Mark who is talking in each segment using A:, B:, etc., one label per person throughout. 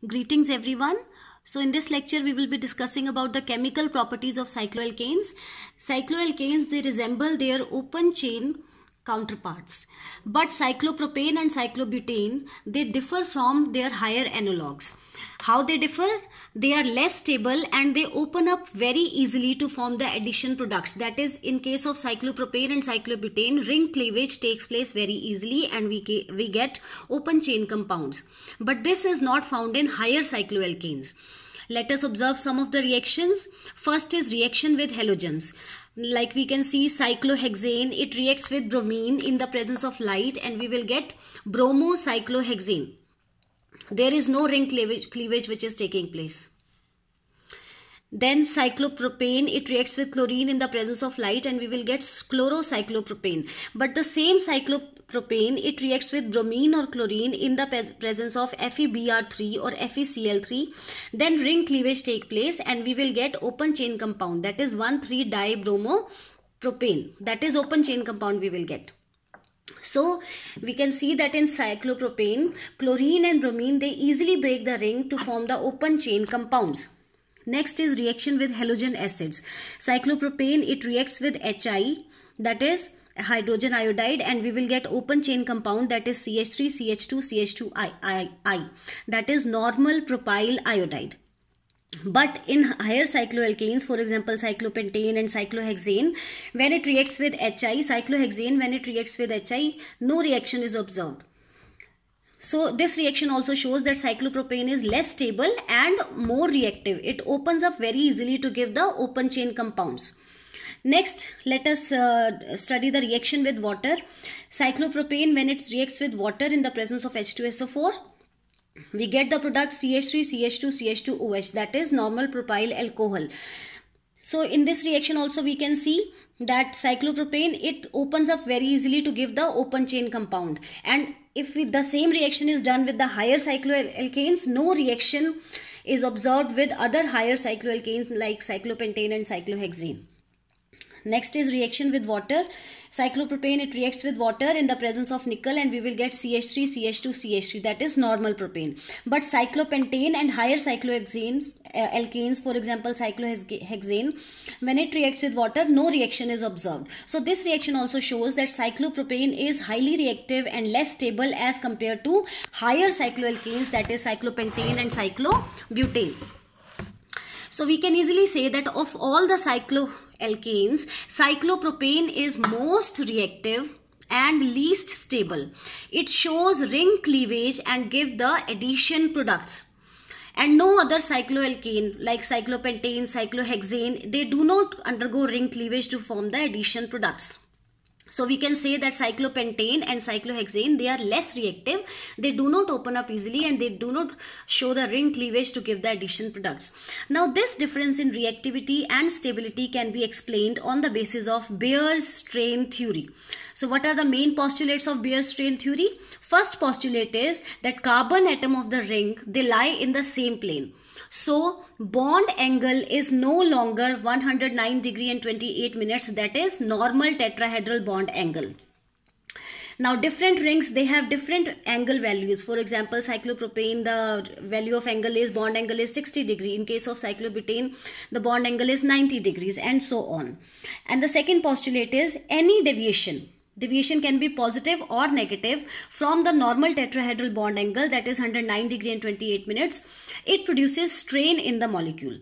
A: Greetings everyone. So in this lecture we will be discussing about the chemical properties of cycloalkanes. Cycloalkanes, they resemble their open chain counterparts, but cyclopropane and cyclobutane, they differ from their higher analogues. How they differ? They are less stable and they open up very easily to form the addition products. That is, in case of cyclopropane and cyclobutane, ring cleavage takes place very easily and we get open chain compounds. But this is not found in higher cycloalkanes. Let us observe some of the reactions. First is reaction with halogens. Like we can see cyclohexane, it reacts with bromine in the presence of light and we will get bromocyclohexane. There is no ring cleavage which is taking place. Then cyclopropane, it reacts with chlorine in the presence of light and we will get chlorocyclopropane. But the same cyclopropane, it reacts with bromine or chlorine in the presence of FeBr3 or FeCl3. Then ring cleavage take place and we will get open chain compound, that is 1,3-dibromopropane. That is open chain compound we will get. So we can see that in cyclopropane, chlorine and bromine, they easily break the ring to form the open chain compounds. Next is reaction with halogen acids. Cyclopropane, it reacts with Hi, that is hydrogen iodide, and we will get open chain compound, that is CH3, CH2, CH2I, that is normal propyl iodide. But in higher cycloalkanes, for example cyclopentane and cyclohexane, when it reacts with Hi, cyclohexane, when it reacts with Hi, no reaction is observed. So this reaction also shows that cyclopropane is less stable and more reactive. It opens up very easily to give the open chain compounds. Next, let us study the reaction with water. Cyclopropane, when it reacts with water in the presence of H2SO4, we get the product CH3, CH2, CH2OH, that is normal propyl alcohol. So in this reaction also we can see that cyclopropane, it opens up very easily to give the open chain compound. And if the same reaction is done with the higher cycloalkanes, no reaction is observed with other higher cycloalkanes like cyclopentane and cyclohexane. Next is reaction with water. Cyclopropane, it reacts with water in the presence of nickel and we will get CH3, CH2, CH3, that is normal propane. But cyclopentane and higher cyclohexanes, alkanes, for example cyclohexane, when it reacts with water, no reaction is observed. So this reaction also shows that cyclopropane is highly reactive and less stable as compared to higher cycloalkanes, that is cyclopentane and cyclobutane. So we can easily say that of all the cycloalkanes, cyclopropane is most reactive and least stable. It shows ring cleavage and give the addition products. And no other cycloalkane like cyclopentane, cyclohexane, they do not undergo ring cleavage to form the addition products. So we can say that cyclopentane and cyclohexane, they are less reactive, they do not open up easily and they do not show the ring cleavage to give the addition products. Now this difference in reactivity and stability can be explained on the basis of Beer-Strain theory. So what are the main postulates of Beer-Strain theory? First postulate is that carbon atom of the ring, they lie in the same plane. So bond angle is no longer 109 degree and 28 minutes, that is normal tetrahedral bond angle. Now different rings, they have different angle values. For example cyclopropane, the value of angle is, bond angle is 60 degree. In case of cyclobutane, the bond angle is 90 degrees and so on. And the second postulate is any deviation can be positive or negative from the normal tetrahedral bond angle, that is 109 degree and 28 minutes. It produces strain in the molecule.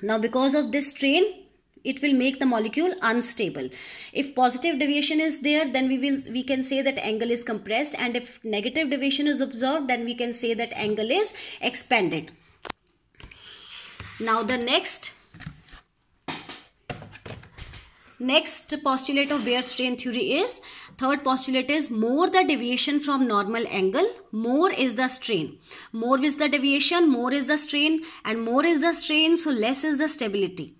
A: Now because of this strain, it will make the molecule unstable. If positive deviation is there, then we can say that angle is compressed, and if negative deviation is observed, then we can say that angle is expanded. Now the next postulate of Beer-Strain theory is, third postulate is, more the deviation from normal angle, more is the strain. More is the deviation, more is the strain, and more is the strain, so less is the stability.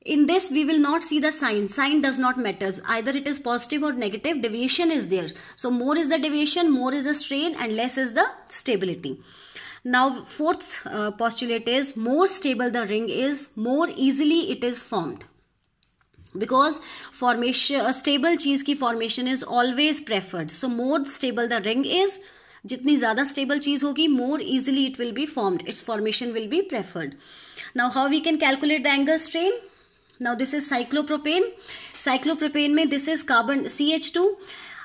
A: In this we will not see the sign. Sign does not matter. Either it is positive or negative, deviation is there. So more is the deviation, more is the strain, and less is the stability. Now fourth postulate is, more stable the ring is, more easily it is formed. because formation, a stable cheese ki formation is always preferred. So more stable the ring is, जितनी ज़्यादा stable चीज़ होगी, more easily it will be formed, its formation will be preferred. Now how we can calculate the angle strain? Now this is cyclopropane. Cyclopropane में this is carbon CH2.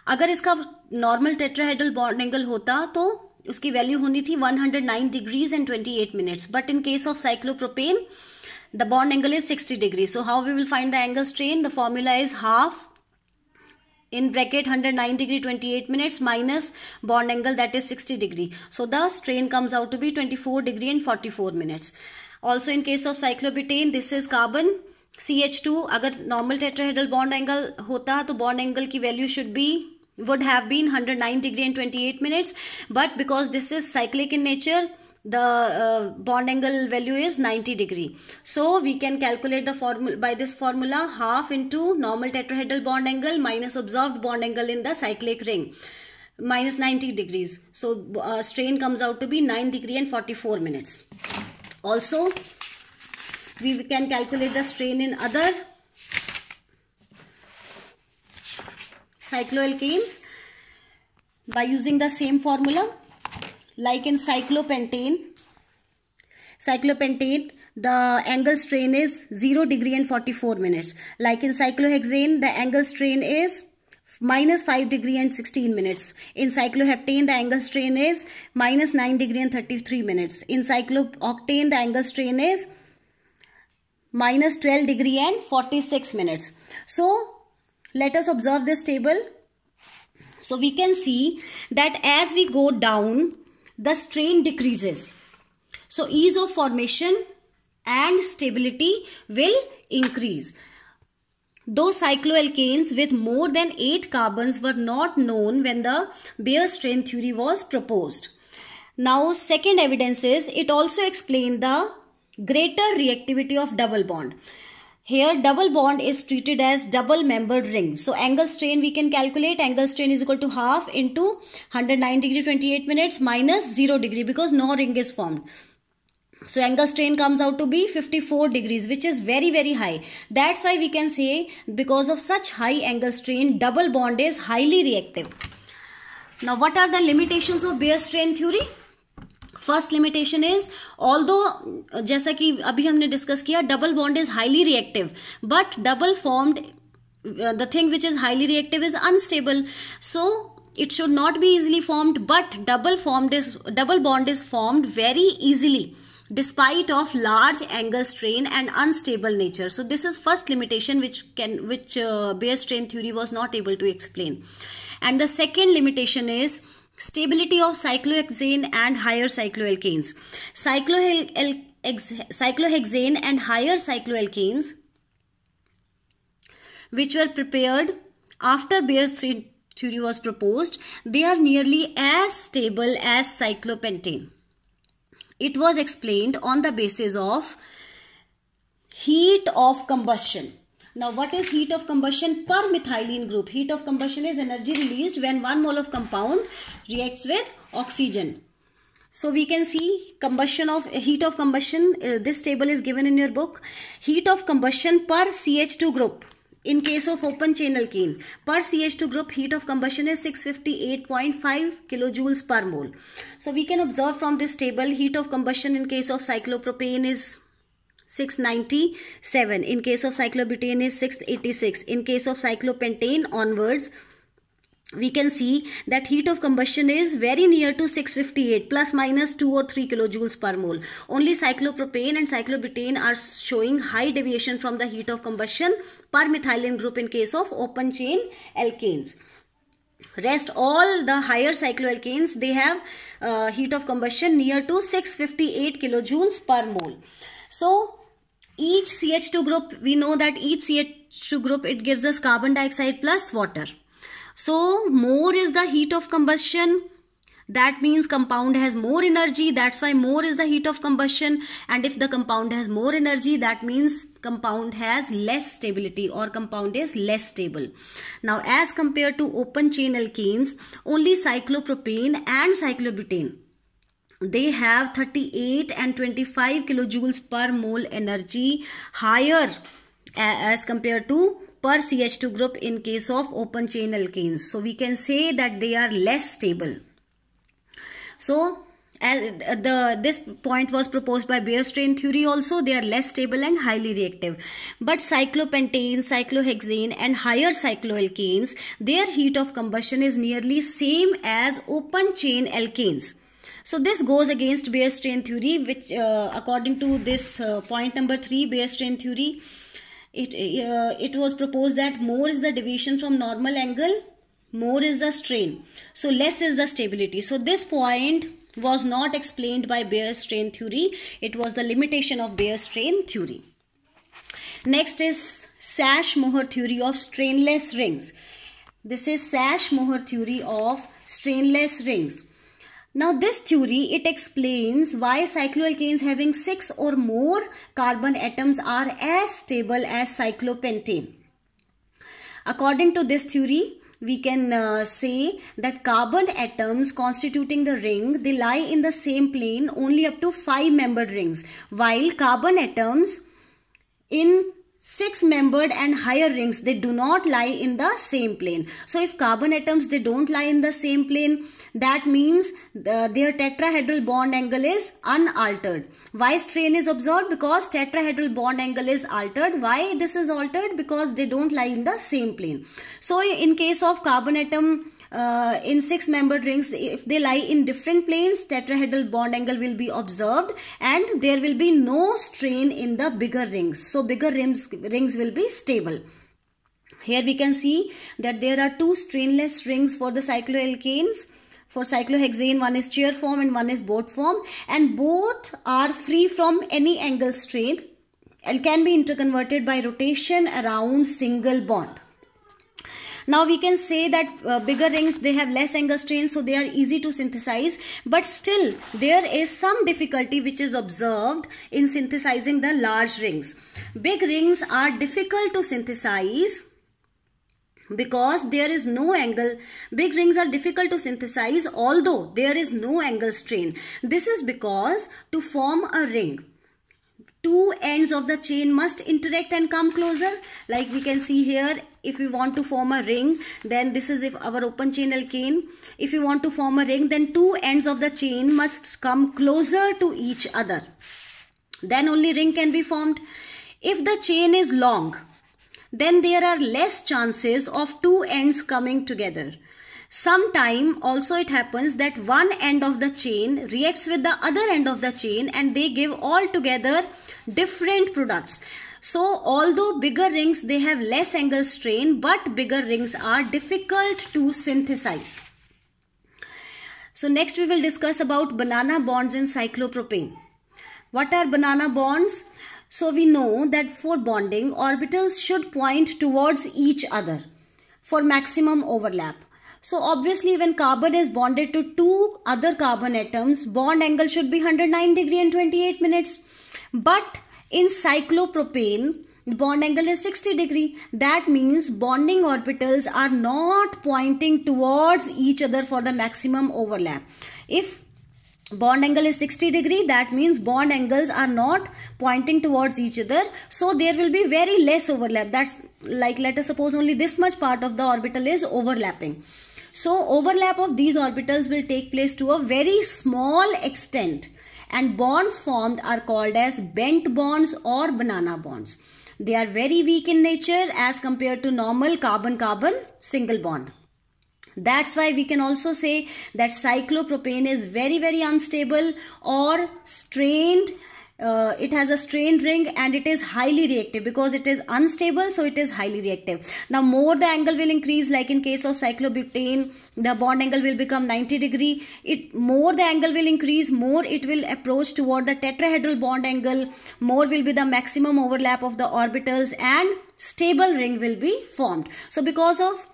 A: अगर इसका normal tetrahedral bond angle होता तो उसकी value होनी थी 109 degrees and 28 minutes, but in case of cyclopropane the bond angle is 60 degrees. So how we will find the angle strain? The formula is half in bracket 109 degree 28 minutes minus bond angle, that is 60 degree. So the strain comes out to be 24 degree and 44 minutes. Also in case of cyclobutane, this is carbon CH2. अगर normal tetrahedral bond angle होता तो bond angle की value would have been 109 degree and 28 minutes, but because this is cyclic in nature, the bond angle value is 90 degree. So we can calculate the formula by this formula, half into normal tetrahedral bond angle minus observed bond angle in the cyclic ring, minus 90 degrees. So strain comes out to be 9 degree and 44 minutes. Also we can calculate the strain in other cycloalkanes by using the same formula. Like in cyclopentane, the angle strain is 0 degree and 44 minutes. Like in cyclohexane, the angle strain is minus 5 degree and 16 minutes. In cycloheptane, the angle strain is minus 9 degree and 33 minutes. In cyclooctane, the angle strain is minus 12 degree and 46 minutes. So let us observe this table. So we can see that as we go down, the strain decreases. So ease of formation and stability will increase. Those cycloalkanes with more than 8 carbons were not known when the Beer strain theory was proposed. Now second evidence is, it also explained the greater reactivity of double bond. Here double bond is treated as double membered ring. So angle strain we can calculate. Angle strain is equal to half into 109 degree 28 minutes minus 0 degree because no ring is formed. So angle strain comes out to be 54 degrees, which is very, very high. That's why we can say because of such high angle strain, double bond is highly reactive. Now what are the limitations of Beer strain theory? First limitation is, although जैसा कि अभी हमने discuss किया, double bond is highly reactive, but double formed the thing which is highly reactive is unstable. So it should not be easily formed, but double bond is formed very easily despite of large angle strain and unstable nature. So this is first limitation which Beer strain theory was not able to explain. And the second limitation is stability of cyclohexane and higher cycloalkanes. Cyclohexane and higher cycloalkanes which were prepared after Beer strain theory was proposed, they are nearly as stable as cyclopentane. It was explained on the basis of heat of combustion. Now what is heat of combustion per methylene group? Heat of combustion is energy released when 1 mole of compound reacts with oxygen. So we can see heat of combustion, this table is given in your book. Heat of combustion per CH2 group. In case of open chain alkene, per CH2 group, heat of combustion is 658.5 kilojoules per mole. So we can observe from this table, heat of combustion in case of cyclopropane is 697. In case of cyclobutane is 686. In case of cyclopentane onwards, we can see that heat of combustion is very near to 658, plus minus 2 or 3 kilojoules per mole. Only cyclopropane and cyclobutane are showing high deviation from the heat of combustion per methylene group in case of open chain alkanes. Rest all the higher cycloalkanes, they have heat of combustion near to 658 kilojoules per mole. So each CH2 group, we know that each CH2 group, it gives us carbon dioxide plus water. So more is the heat of combustion, that means compound has more energy, that's why more is the heat of combustion. And if the compound has more energy, that means compound has less stability or compound is less stable. Now as compared to open chain alkanes, only cyclopropane and cyclobutane, they have 38 and 25 kilojoules per mole energy higher as compared to per CH2 group in case of open chain alkanes. So we can say that they are less stable. So as this point was proposed by Beer strain theory also, they are less stable and highly reactive. But cyclopentane, cyclohexane and higher cycloalkanes, their heat of combustion is nearly same as open chain alkanes. So this goes against Beer strain theory, which according to this point number 3, Beer strain theory, it was proposed that more is the deviation from normal angle, more is the strain, so less is the stability. So this point was not explained by Beer strain theory. It was the limitation of Beer strain theory. Next is Sash-Mohr theory of strainless rings. This is Sash-Mohr theory of strainless rings. Now this theory, it explains why cycloalkanes having 6 or more carbon atoms are as stable as cyclopentane. According to this theory, we can say that carbon atoms constituting the ring, they lie in the same plane only up to 5-membered rings, while carbon atoms in 6-membered and higher rings, they do not lie in the same plane. So if carbon atoms, they don't lie in the same plane, that means their tetrahedral bond angle is unaltered. Why strain is observed? Because tetrahedral bond angle is altered. Why this is altered? Because they don't lie in the same plane. So in case of carbon atom in 6-membered rings, if they lie in different planes, tetrahedral bond angle will be observed and there will be no strain in the bigger rings. So bigger rings will be stable. Here we can see that there are 2 strainless rings for the cycloalkanes. For cyclohexane, one is chair form and one is boat form, and both are free from any angle strain and can be interconverted by rotation around single bond. Now we can say that bigger rings, they have less angle strain, so they are easy to synthesize, but still there is some difficulty which is observed in synthesizing the large rings. Big rings are difficult to synthesize because there is no angle. Big rings are difficult to synthesize although there is no angle strain. This is because to form a ring, 2 ends of the chain must interact and come closer. Like we can see here, if we want to form a ring, then this is our open chain alkane. If you want to form a ring, then 2 ends of the chain must come closer to each other. Then only ring can be formed. If the chain is long, then there are less chances of 2 ends coming together. Sometime also it happens that one end of the chain reacts with the other end of the chain and they give altogether different products. So although bigger rings, they have less angle strain, but bigger rings are difficult to synthesize. So next we will discuss about banana bonds in cyclopropane. What are banana bonds? So we know that for bonding, orbitals should point towards each other for maximum overlap. So obviously when carbon is bonded to 2 other carbon atoms, bond angle should be 109 degree and 28 minutes. But in cyclopropane, bond angle is 60 degree. That means bonding orbitals are not pointing towards each other for the maximum overlap. If bond angle is 60 degree, that means bond angles are not pointing towards each other. So there will be very less overlap. That's like, let us suppose only this much part of the orbital is overlapping. So overlap of these orbitals will take place to a very small extent, and bonds formed are called as bent bonds or banana bonds. They are very weak in nature as compared to normal carbon-carbon single bond. That's why we can also say that cyclopropane is very, very unstable or strained. It has a strained ring and it is highly reactive because it is unstable, so it is highly reactive. Now more the angle will increase, like in case of cyclobutane, the bond angle will become 90 degree. More the angle will increase, more it will approach toward the tetrahedral bond angle, more will be the maximum overlap of the orbitals and stable ring will be formed. So because of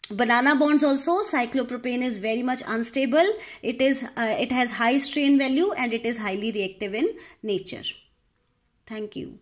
A: banana bonds also, cyclopropane is very much unstable. It has high strain value and it is highly reactive in nature. Thank you.